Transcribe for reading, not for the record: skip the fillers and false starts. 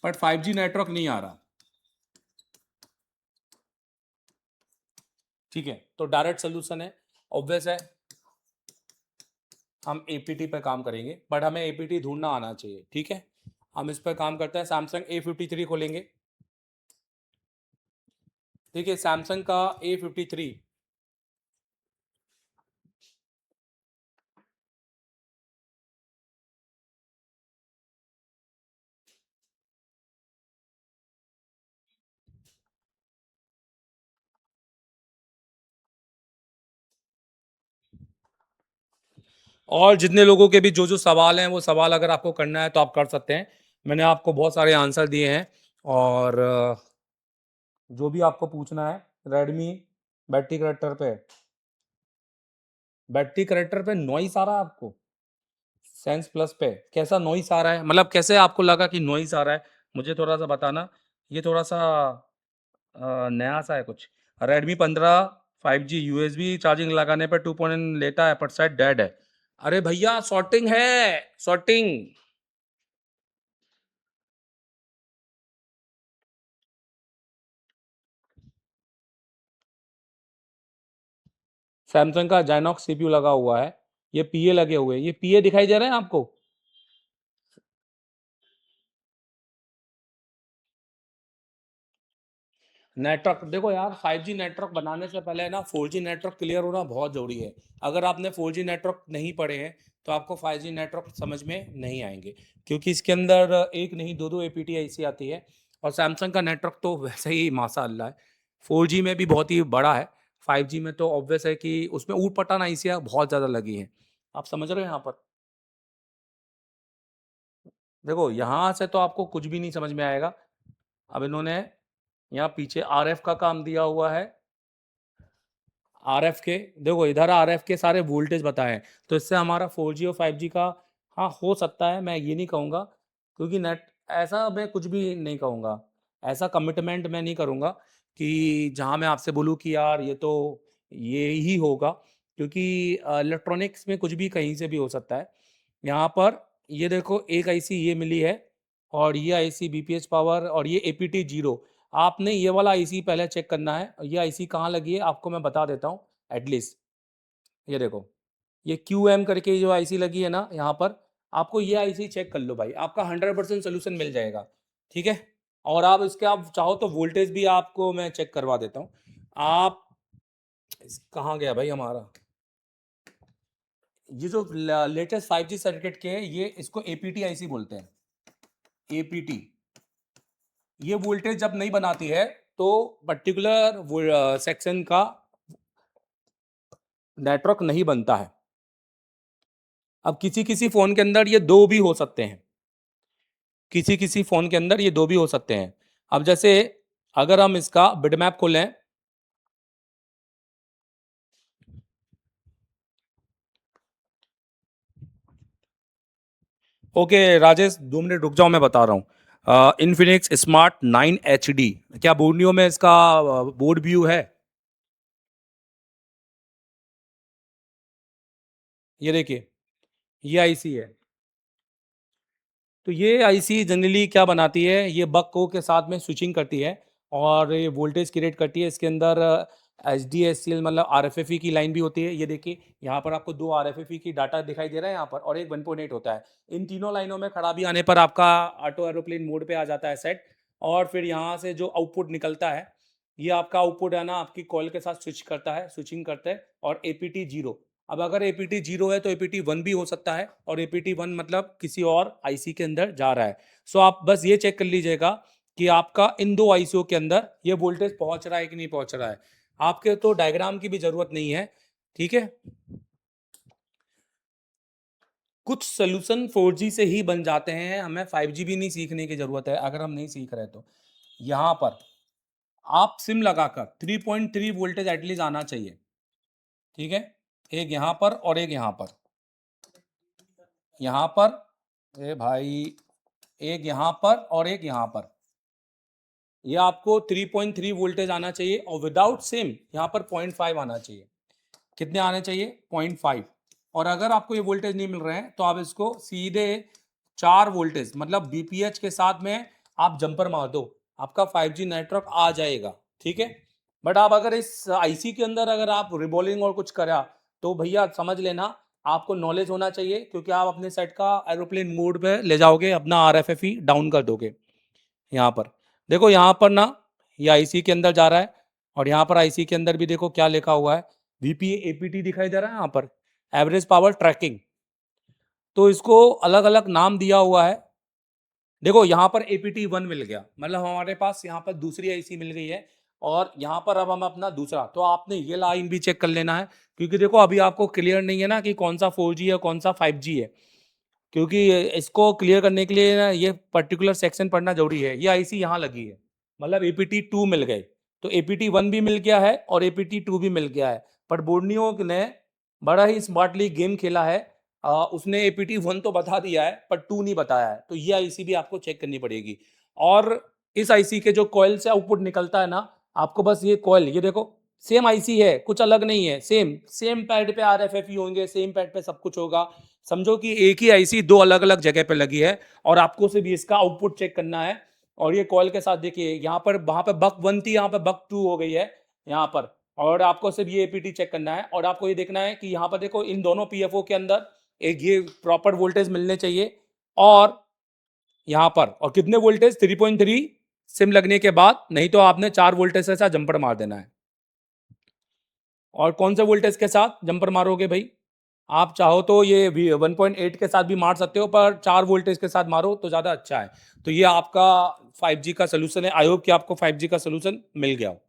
But 5G network नहीं आ रहा। ठीक है, तो डायरेक्ट सोल्यूशन है, ऑब्वियस है, हम एपीटी पे काम करेंगे, बट हमें एपीटी ढूंढना आना चाहिए। ठीक है, हम इस पर काम करते हैं। सैमसंग A53 खोलेंगे। ठीक है, सैमसंग का A53, और जितने लोगों के भी जो जो सवाल हैं वो सवाल अगर आपको करना है तो आप कर सकते हैं। मैंने आपको बहुत सारे आंसर दिए हैं, और जो भी आपको पूछना है, रेडमी बैटरी करेक्टर पे नॉइस आ रहा है आपको? सेंस प्लस पे कैसा नॉइस आ रहा है, मतलब कैसे आपको लगा कि नॉइस आ रहा है, मुझे थोड़ा सा बताना। ये थोड़ा सा नया सा है कुछ। Redmi 15 5G USB चार्जिंग लगाने पर 2 लेता है, पर शायद डेड है। अरे भैया शॉर्टिंग है, शॉर्टिंग। सैमसंग का जाइनॉक्स सीपीयू लगा हुआ है, ये पीए लगे हुए हैं, ये पीए दिखाई दे रहे हैं आपको? नेटवर्क देखो यार, 5G नेटवर्क बनाने से पहले ना 4G नेटवर्क क्लियर होना बहुत ज़रूरी है। अगर आपने 4G नेटवर्क नहीं पढ़े हैं तो आपको 5G नेटवर्क समझ में नहीं आएंगे, क्योंकि इसके अंदर एक नहीं दो दो APT ऐसी आती है। और सैमसंग का नेटवर्क तो वैसे ही माशाअल्लाह है, 4G में भी बहुत ही बड़ा है, 5G में तो ऑब्वियस है कि उसमें ऊट पटांग आईसियाँ बहुत ज़्यादा लगी हैं। आप समझ रहे हो यहाँ पर? देखो यहाँ से तो आपको कुछ भी नहीं समझ में आएगा। अब इन्होंने यहाँ पीछे RF का काम दिया हुआ है, RF के, देखो इधर RF के सारे वोल्टेज बताए हैं, तो इससे हमारा 4G और 5G का, हाँ हो सकता है, मैं ये नहीं कहूँगा, क्योंकि नेट ऐसा मैं कुछ भी नहीं कहूँगा, ऐसा कमिटमेंट मैं नहीं करूँगा कि जहाँ मैं आपसे बोलूँ कि यार ये तो ये ही होगा, क्योंकि इलेक्ट्रॉनिक्स में कुछ भी कहीं से भी हो सकता है। यहाँ पर ये देखो एक आईसी ये मिली है, और ये आईसी BPH पावर, और ये APT 0। आपने ये वाला आईसी पहले चेक करना है, ये आईसी कहाँ लगी है आपको मैं बता देता हूँ एटलीस्ट। ये देखो, ये QM करके जो आईसी लगी है ना यहाँ पर, आपको ये आईसी चेक कर लो भाई, आपका 100% सोल्यूशन मिल जाएगा। ठीक है, और आप इसके आप चाहो तो वोल्टेज भी आपको मैं चेक करवा देता हूँ। आप कहाँ गया भाई हमारा, ये जो लेटेस्ट 5G सर्किट के हैं, ये इसको APT आईसी बोलते हैं, APT। ये वोल्टेज जब नहीं बनाती है तो पर्टिकुलर सेक्शन का नेटवर्क नहीं बनता है। अब किसी किसी फोन के अंदर ये दो भी हो सकते हैं, किसी किसी फोन के अंदर ये दो भी हो सकते हैं। अब जैसे अगर हम इसका बिटमैप खोलें, ओके राजेश 2 मिनट रुक जाओ, मैं बता रहा हूँ। इन्फिनिक्स स्मार्ट 9 HD, क्या बोर्नियो में इसका बोर्ड व्यू है? ये देखिए, ये आईसी है। तो ये आईसी जनरली क्या बनाती है, ये बक को के साथ में स्विचिंग करती है, और ये वोल्टेज क्रिएट करती है। इसके अंदर HDSCL मतलब RFFE की लाइन भी होती है। ये देखिए यहाँ पर आपको 2 RFFE की डाटा दिखाई दे रहा है यहाँ पर, और एक 1.8 होता है। इन तीनों लाइनों में खराबी आने पर आपका ऑटो एरोप्लेन मोड पे आ जाता है सेट, और फिर यहाँ से जो आउटपुट निकलता है, ये आपका आउटपुट है ना आपकी कॉल के साथ स्विच करता है, स्विचिंग करता है, और APT 0। अब अगर APT 0 है तो APT 1 भी हो सकता है, और APT 1 मतलब किसी और आईसी के अंदर जा रहा है। सो आप बस ये चेक कर लीजिएगा कि आपका इन दो आईसीओ के अंदर ये वोल्टेज पहुंच रहा है कि नहीं पहुंच रहा है। आपके तो डायग्राम की भी जरूरत नहीं है। ठीक है, कुछ सोल्यूशन 4G से ही बन जाते हैं, हमें 5G भी नहीं सीखने की जरूरत है अगर हम नहीं सीख रहे तो। यहां पर आप सिम लगाकर 3.3 वोल्टेज एटलीस्ट आना चाहिए। ठीक है, एक यहां पर और एक यहां पर, यहां पर, ए भाई, एक यहां पर और एक यहां पर, ये आपको 3.3 वोल्टेज आना चाहिए, और विदाउट सिम यहाँ पर 0.5 आना चाहिए। कितने आने चाहिए? 0.5। और अगर आपको ये वोल्टेज नहीं मिल रहे हैं तो आप इसको सीधे 4 वोल्टेज मतलब BPH के साथ में आप जंपर मार दो, आपका 5G नेटवर्क आ जाएगा, ठीक है। बट आप अगर इस आईसी के अंदर अगर आप रिबॉलिंग और कुछ करा तो भैया समझ लेना आपको नॉलेज होना चाहिए, क्योंकि आप अपने सेट का एरोप्लेन मोड पे ले जाओगे, अपना आरएफएफई डाउन कर दोगे। यहाँ पर देखो, यहाँ पर ना ये आईसी के अंदर जा रहा है, और यहाँ पर आईसी के अंदर भी देखो क्या लिखा हुआ है, वीपीए एपीटी दिखाई दे रहा है यहाँ पर, एवरेज पावर ट्रैकिंग। तो इसको अलग अलग नाम दिया हुआ है। देखो यहाँ पर एपीटी 1 मिल गया, मतलब हमारे पास यहाँ पर दूसरी आईसी मिल गई है, और यहाँ पर अब हम अपना दूसरा, तो आपने ये लाइन भी चेक कर लेना है, क्योंकि देखो अभी आपको क्लियर नहीं है ना कि कौन सा 4G है कौन सा 5G है, क्योंकि इसको क्लियर करने के लिए ना ये पर्टिकुलर सेक्शन पढ़ना जरूरी है। ये आईसी यहाँ लगी है, मतलब एपीटी 2 मिल गए, तो एपीटी 1 भी मिल गया है और एपीटी 2 भी मिल गया है। पर बोर्नियो ने बड़ा ही स्मार्टली गेम खेला है, उसने एपीटी 1 तो बता दिया है पर 2 नहीं बताया है, तो ये आईसी भी आपको चेक करनी पड़ेगी। और इस आईसी के जो कॉइल से आउटपुट निकलता है ना, आपको बस ये कॉइल, ये देखो सेम आईसी है, कुछ अलग नहीं है, सेम सेम पैड पे आरएफएफई होंगे, सेम पैड पे सब कुछ होगा। समझो कि एक ही आईसी दो अलग अलग जगह पे लगी है, और आपको सिर्फ इसका आउटपुट चेक करना है। और ये कॉइल के साथ देखिए, यहाँ पर वहां पे बक 1 थी, यहाँ पे बक 2 हो गई है यहाँ पर, और आपको सिर्फ ये एपीटी चेक करना है। और आपको ये देखना है कि यहाँ पर देखो इन दोनों पीएफओ के अंदर एक ये प्रॉपर वोल्टेज मिलने चाहिए, और यहाँ पर और कितने वोल्टेज 3.3 सिम लगने के बाद, नहीं तो आपने 4 वोल्टेज के साथ जंपर मार देना है। और कौन से वोल्टेज के साथ जंपर मारोगे भाई, आप चाहो तो ये 1.8 के साथ भी मार सकते हो, पर 4 वोल्टेज के साथ मारो तो ज़्यादा अच्छा है। तो ये आपका 5G का सोल्यूशन है। आई होप कि आपको 5G का सोल्यूशन मिल गया हो।